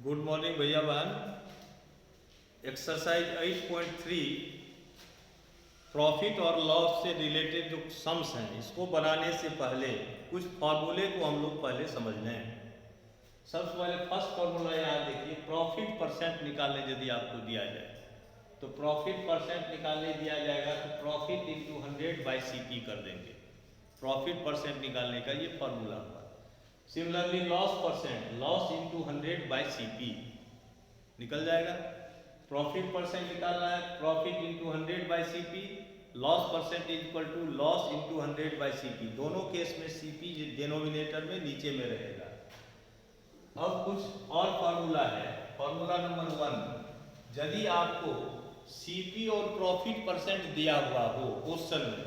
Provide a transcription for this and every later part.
Good morning भैया बहन। Exercise 8.3 profit और लॉस से रिलेटेड जो सम्स हैं इसको बनाने से पहले कुछ फार्मूले को हम लोग पहले समझ लें। सबसे पहले फर्स्ट फार्मूला यहाँ देखिए, प्रॉफिट परसेंट निकालने यदि आपको दिया जाए तो प्रॉफिट परसेंट निकालने दिया जाएगा तो प्रॉफिट इंटू 100 बाई CP कर देंगे। प्रॉफिट परसेंट निकालने का ये फार्मूला हुआ। Similarly loss percent, loss into 100 by CP निकल जाएगा। प्रॉफिट परसेंट निकालना है, profit into 100 by CP, loss percent is equal to loss into 100 by CP। दोनों केस में CP डिनोमिनेटर में नीचे में रहेगा। अब कुछ और फार्मूला है। फार्मूला नंबर 1, यदि आपको CP और प्रॉफिट परसेंट दिया हुआ हो, क्वेश्चन में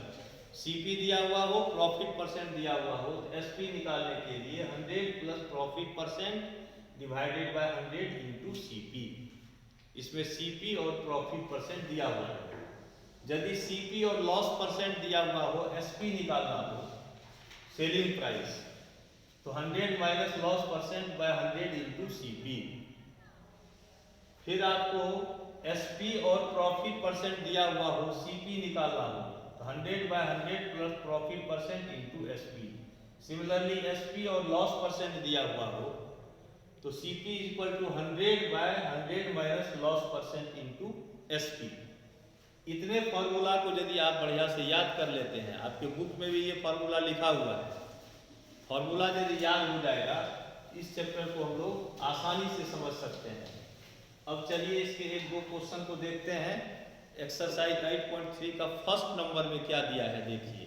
CP दिया हुआ हो, प्रॉफिट परसेंट दिया हुआ हो, तो SP निकालने के लिए 100 plus profit percent divided by 100 into CP। इसमें CP और प्रॉफिट परसेंट दिया हुआ है। यदि CP और लॉस परसेंट दिया हुआ हो, SP निकालना हो, सेलिंग प्राइस, तो 100 minus loss percent by 100 into CP। फिर आपको SP और प्रॉफिट परसेंट दिया हुआ हो, CP निकालना हो, 100 by 100 plus profit percent into SP। Similarly SP और लॉस परसेंट दिया हुआ हो तो CP is equal to 100 by 100 minus loss percent into SP। इतने फॉर्मूला को यदि आप बढ़िया से याद कर लेते हैं, आपके बुक में भी ये फॉर्मूला लिखा हुआ है, फॉर्मूला यदि याद हो जाएगा इस चैप्टर को हम लोग आसानी से समझ सकते हैं। अब चलिए इसके एक दो क्वेश्चन को देखते हैं। एक्सरसाइज 8.3 का फर्स्ट नंबर में क्या दिया है देखिए,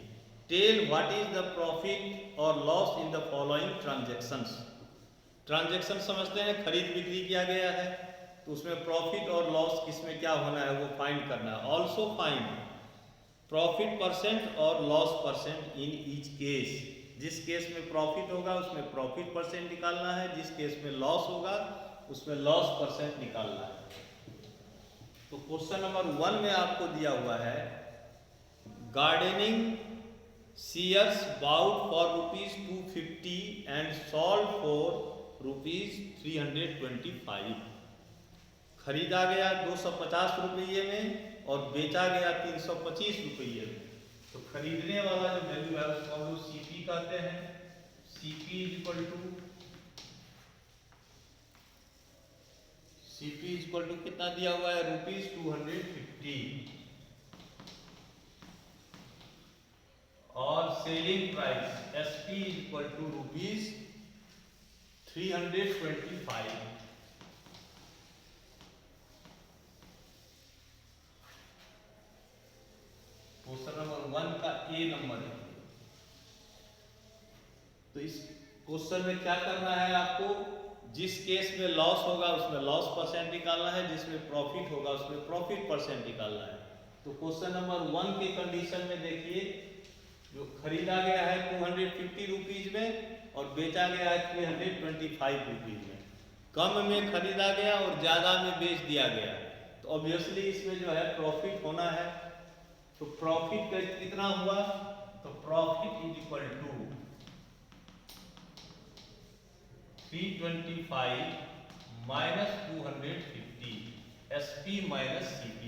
tell what is the profit और loss in the following transactions. Transaction समझते हैं, खरीद बिक्री किया गया है तो उसमें प्रॉफिट और लॉस किसमें क्या होना है वो फाइंड करना है। ऑल्सो फाइंड प्रॉफिट परसेंट और loss percent in each case. जिस केस में प्रॉफिट होगा उसमें प्रॉफिट परसेंट निकालना है, जिस केस में लॉस होगा उसमें लॉस परसेंट निकालना है। तो क्वेश्चन नंबर 1 में आपको दिया हुआ है, gardening shears bought for ₹250 and sold for ₹325। खरीदा गया 250 रुपये में और बेचा गया 325 रुपये में। तो खरीदने वाला जो वैल्यू है उसको हम लोग CP कहते हैं। CP इज इक्वल टू कितना दिया हुआ है, ₹250 और selling price SP is equal to ₹325। Question number 1 का A नंबर है। तो इस क्वेश्चन में क्या करना है आपको, जिस केस में लॉस होगा उसमें लॉस परसेंट निकालना है, जिसमें प्रॉफिट होगा उसमें प्रॉफिट परसेंट निकालना है। तो क्वेश्चन नंबर 1 के कंडीशन में देखिए, जो खरीदा गया है 250 रुपीज में और बेचा गया है 325 रुपीज में। कम में खरीदा गया और ज्यादा में बेच दिया गया, तो ऑब्वियसली इसमें जो है प्रॉफिट होना है। तो प्रॉफिट का कितना हुआ, तो profit is equal to 325 minus 250 SP minus CP।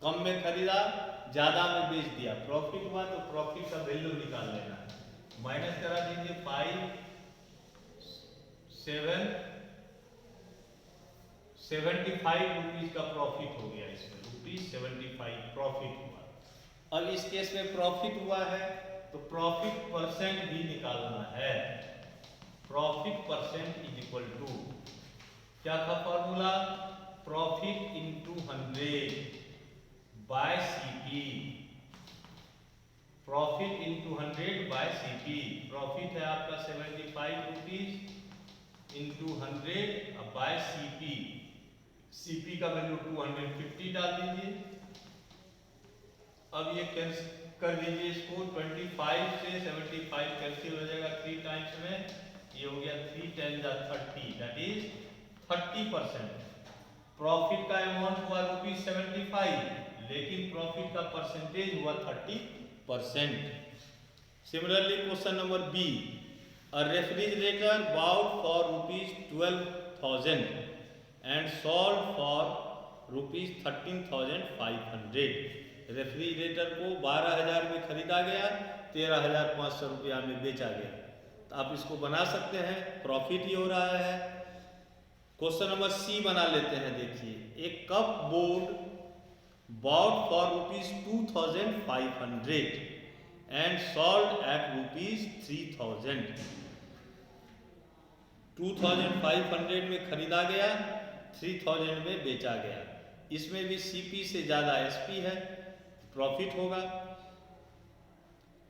कम में खरीदा, ज्यादा में बेच दिया, प्रॉफिट हुआ तो प्रॉफिट का वैल्यू निकाल लेना है। माइनस करा दीजिए 75 रुपीज का प्रॉफिट हो गया, इसमें ₹75 प्रॉफिट हुआ। अब इस केस में प्रॉफिट हुआ है तो प्रॉफिट परसेंट भी निकालना है। Profit percent is equal to क्या था formula, profit into 100 by CP। Profit into 100 by CP। Profit है आपका 75 rupees into 100 by CP। CP का वैल्यू 250 डाल दीजिए। अब ये कैंसिल कर दीजिए इसको, 25 से 75 कैंसिल हो जाएगा 3 टाइम्स में, ये हो गया 3 10 30, दैट इज 30%। प्रॉफिट का अमाउंट हुआ ₹75, लेकिन प्रॉफिट का परसेंटेज हुआ 30%। Similarly question number B, a refrigerator bought for ₹12,000 and sold for ₹13,500। Refrigerator को 12,000 में खरीदा गया, 13,500 रुपया में बेचा गया। तो आप इसको बना सकते हैं, प्रॉफिट ही हो रहा है। क्वेश्चन नंबर सी बना लेते हैं। देखिए, एक cup board bought for ₹2,500 and sold at ₹3,000। 2,500 में खरीदा गया, 3,000 में बेचा गया। इसमें भी सीपी से ज़्यादा एसपी है, प्रॉफिट होगा।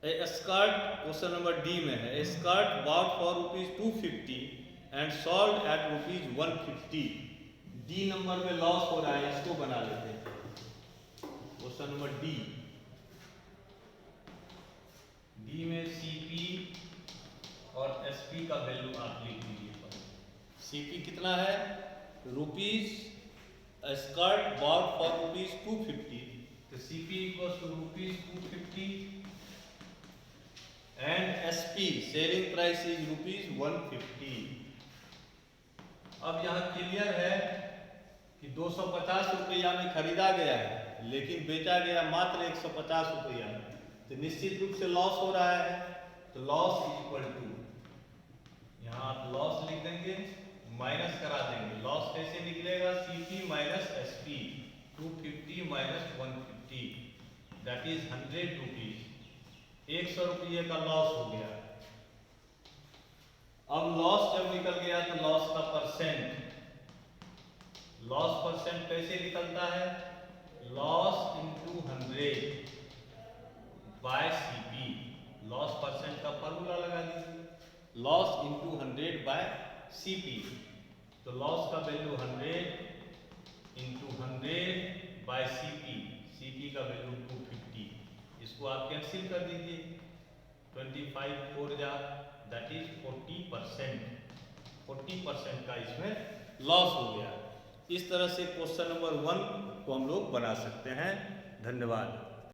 A skirt, question number D में है, a skirt bought for ₹250 and sold at ₹150। D number में लॉस हो रहा है, इसको बना लेते हैं। क्वेश्चन नंबर डी में सीपी और एसपी का वैल्यू आप लिख लीजिए। सीपी कितना है? रुपीज, स्कर्ट बॉट फॉर ₹250, तो CP equal to ₹250 and SP selling price is ₹150। अब यहाँ क्लियर है कि 250 रुपया में खरीदा गया है, लेकिन बेचा गया मात्र 150 रुपया में, तो निश्चित रूप से लॉस हो रहा है। तो लॉस इज इक्वल टू, यहाँ आप लॉस लिख देंगे, माइनस करा देंगे। लॉस कैसे निकलेगा? CP minus SP, 250 minus 150, that is 100 rupees. 100 रुपये का लॉस हो गया। अब लॉस जब निकल गया तो लॉस का परसेंट, लॉस परसेंट कैसे निकलता है? Loss into 100 bye CP. Loss percent का फॉर्मूला लगा दीजिए, लॉस इंटू 100 बाय सीपी। तो लॉस का value 100 into 100 bye CP, CP का वैल्यू 250। इसको आप कैंसिल कर दीजिए, 25 4 जा, दैट इज 40%। 40% का इसमें लॉस हो गया। इस तरह से क्वेश्चन नंबर 1 को हम लोग बना सकते हैं। धन्यवाद।